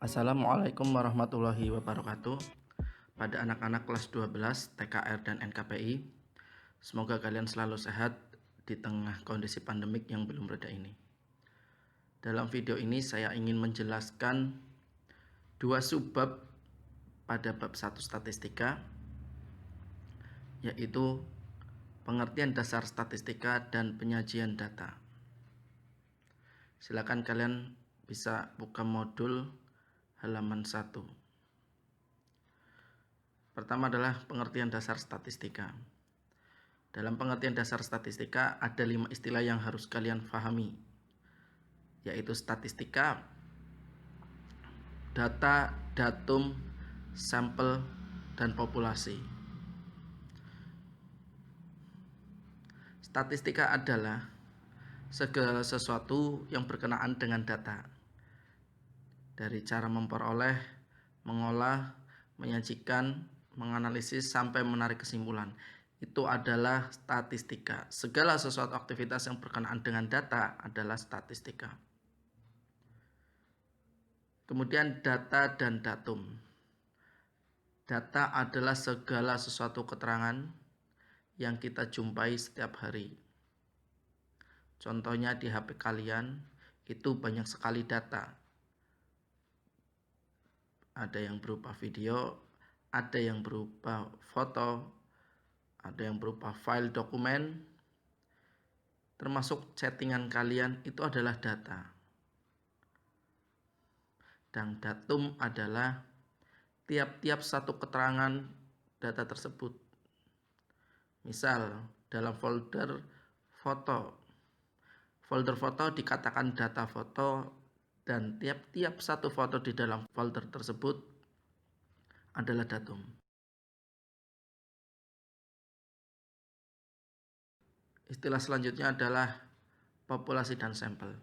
Assalamualaikum warahmatullahi wabarakatuh. Pada anak-anak kelas 12 TKR dan NKPI, semoga kalian selalu sehat di tengah kondisi pandemik yang belum reda ini. Dalam video ini saya ingin menjelaskan dua subbab pada bab 1 statistika, yaitu pengertian dasar statistika dan penyajian data. Silakan kalian bisa buka modul halaman 1. Pertama adalah pengertian dasar statistika. Dalam pengertian dasar statistika ada 5 istilah yang harus kalian pahami, yaitu statistika, data, datum, sampel, dan populasi. Statistika adalah segala sesuatu yang berkenaan dengan data, dari cara memperoleh, mengolah, menyajikan, menganalisis, sampai menarik kesimpulan. Itu adalah statistika. Segala sesuatu aktivitas yang berkenaan dengan data adalah statistika. Kemudian data dan datum. Data adalah segala sesuatu keterangan yang kita jumpai setiap hari. Contohnya di HP kalian itu banyak sekali data. Ada yang berupa video, ada yang berupa foto, ada yang berupa file dokumen, termasuk chattingan kalian itu adalah data. Dan datum adalah tiap-tiap satu keterangan data tersebut. Misal dalam folder foto dikatakan data foto, dan tiap-tiap satu foto di dalam folder tersebut adalah datum. Istilah selanjutnya adalah populasi dan sampel.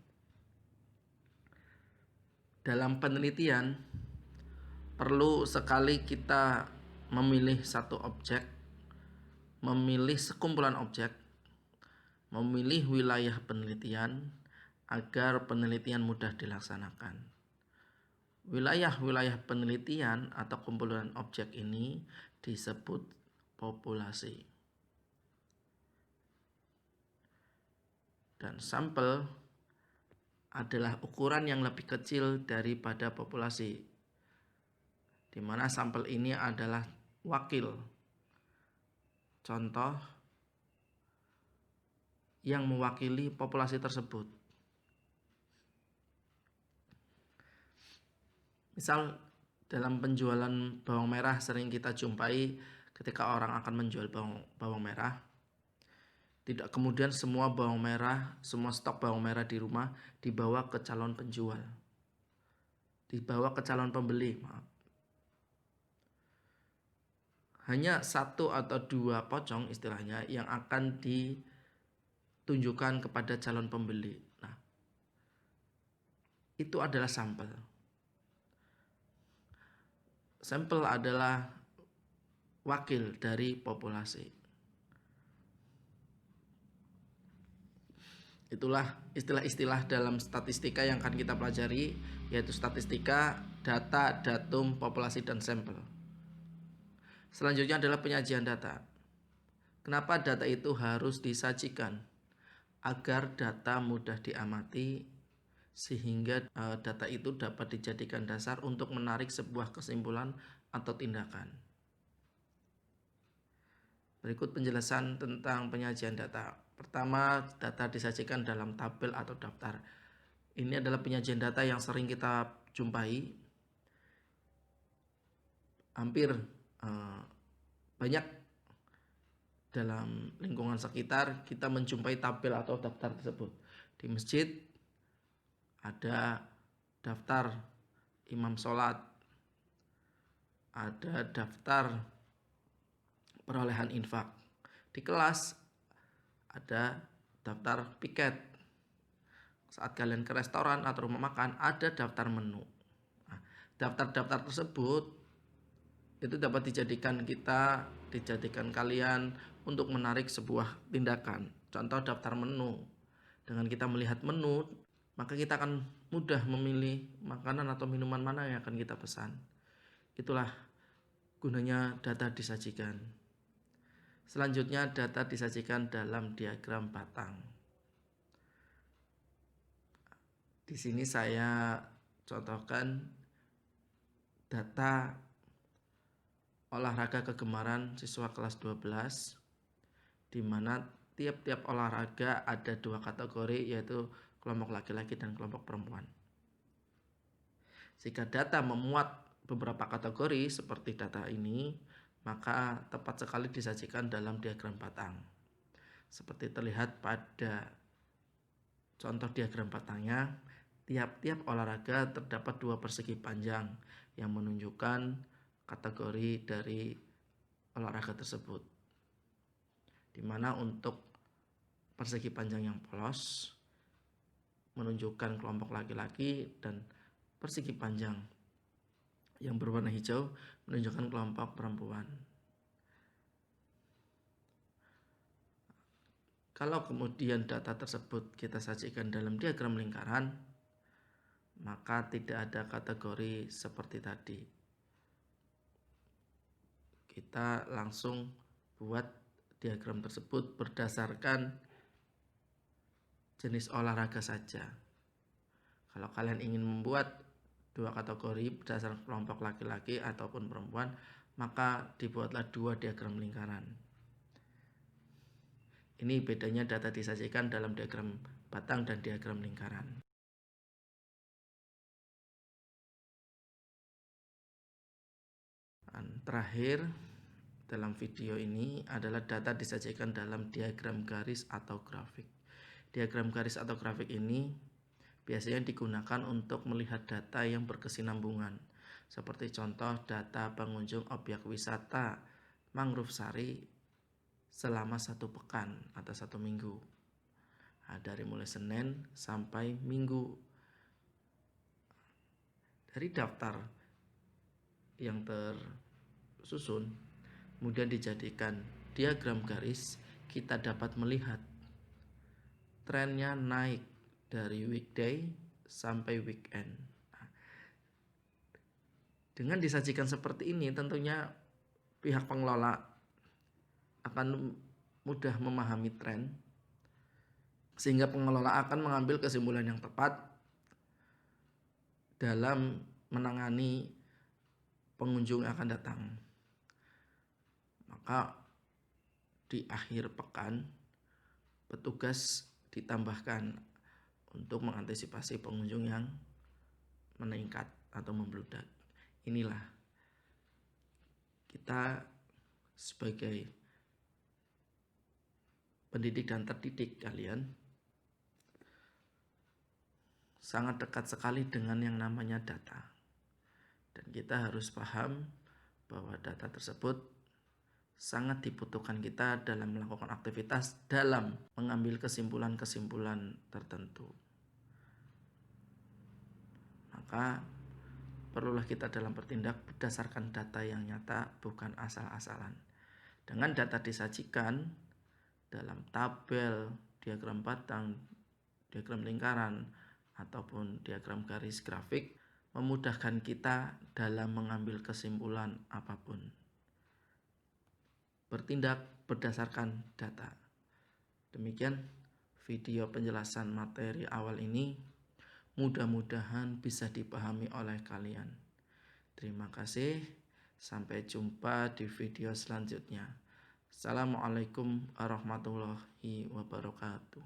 Dalam penelitian perlu sekali kita memilih satu objek, memilih sekumpulan objek, memilih wilayah penelitian agar penelitian mudah dilaksanakan. Wilayah-wilayah penelitian atau kumpulan objek ini disebut populasi. Dan sampel adalah ukuran yang lebih kecil daripada populasi, di mana sampel ini adalah wakil, contoh yang mewakili populasi tersebut. Misal dalam penjualan bawang merah sering kita jumpai ketika orang akan menjual bawang merah, tidak kemudian semua stok bawang merah di rumah dibawa ke calon penjual, dibawa ke calon pembeli, Hanya satu atau dua pocong istilahnya yang akan ditunjukkan kepada calon pembeli. Nah, itu adalah sampel. Sampel adalah wakil dari populasi. Itulah istilah-istilah dalam statistika yang akan kita pelajari, yaitu statistika, data, datum, populasi, dan sampel. Selanjutnya adalah penyajian data. Kenapa data itu harus disajikan? Agar data mudah diamati, sehingga data itu dapat dijadikan dasar untuk menarik sebuah kesimpulan atau tindakan. Berikut penjelasan tentang penyajian data. Pertama, data disajikan dalam tabel atau daftar. Ini adalah penyajian data yang sering kita jumpai. Hampir banyak dalam lingkungan sekitar kita menjumpai tabel atau daftar tersebut. Di masjid ada daftar imam sholat, ada daftar perolehan infak. Di kelas ada daftar piket. Saat kalian ke restoran atau rumah makan ada daftar menu. Nah, daftar-daftar tersebut itu dapat dijadikan kalian untuk menarik sebuah tindakan. Contoh daftar menu. Dengan kita melihat menu, maka kita akan mudah memilih makanan atau minuman mana yang akan kita pesan. Itulah gunanya data disajikan. Selanjutnya data disajikan dalam diagram batang. Di sini saya contohkan data olahraga kegemaran siswa kelas 12, di mana tiap-tiap olahraga ada 2 kategori, yaitu kelompok laki-laki dan kelompok perempuan. Jika data memuat beberapa kategori seperti data ini, maka tepat sekali disajikan dalam diagram batang. Seperti terlihat pada contoh diagram batangnya, tiap-tiap olahraga terdapat 2 persegi panjang yang menunjukkan kategori dari olahraga tersebut. Di mana untuk persegi panjang yang polos menunjukkan kelompok laki-laki dan persegi panjang yang berwarna hijau menunjukkan kelompok perempuan. Kalau kemudian data tersebut kita sajikan dalam diagram lingkaran, maka tidak ada kategori seperti tadi. Kita langsung buat diagram tersebut berdasarkan jenis olahraga saja. Kalau kalian ingin membuat 2 kategori berdasarkan kelompok laki-laki ataupun perempuan, maka dibuatlah 2 diagram lingkaran. Ini bedanya data disajikan dalam diagram batang dan diagram lingkaran. Dan terakhir dalam video ini adalah data disajikan dalam diagram garis atau grafik. Diagram garis atau grafik ini biasanya digunakan untuk melihat data yang berkesinambungan, seperti contoh data pengunjung objek wisata Mangrove Sari selama 1 pekan atau 1 minggu. Nah, dari mulai Senin sampai Minggu. Dari daftar yang tersusun, kemudian dijadikan diagram garis, kita dapat melihat trennya naik dari weekday sampai weekend. Dengan disajikan seperti ini, tentunya pihak pengelola akan mudah memahami tren, sehingga pengelola akan mengambil kesimpulan yang tepat dalam menangani pengunjung yang akan datang. Maka di akhir pekan, petugas ditambahkan untuk mengantisipasi pengunjung yang meningkat atau membludak. Inilah kita sebagai pendidik dan terdidik kalian sangat dekat sekali dengan yang namanya data. Dan kita harus paham bahwa data tersebut sangat dibutuhkan kita dalam melakukan aktivitas, dalam mengambil kesimpulan-kesimpulan tertentu. Maka perlulah kita dalam bertindak berdasarkan data yang nyata, bukan asal-asalan. Dengan data disajikan dalam tabel, diagram batang, diagram lingkaran, ataupun diagram garis grafik, memudahkan kita dalam mengambil kesimpulan apapun. Bertindak berdasarkan data. Demikian video penjelasan materi awal ini, mudah-mudahan bisa dipahami oleh kalian. Terima kasih, sampai jumpa di video selanjutnya. Assalamualaikum warahmatullahi wabarakatuh.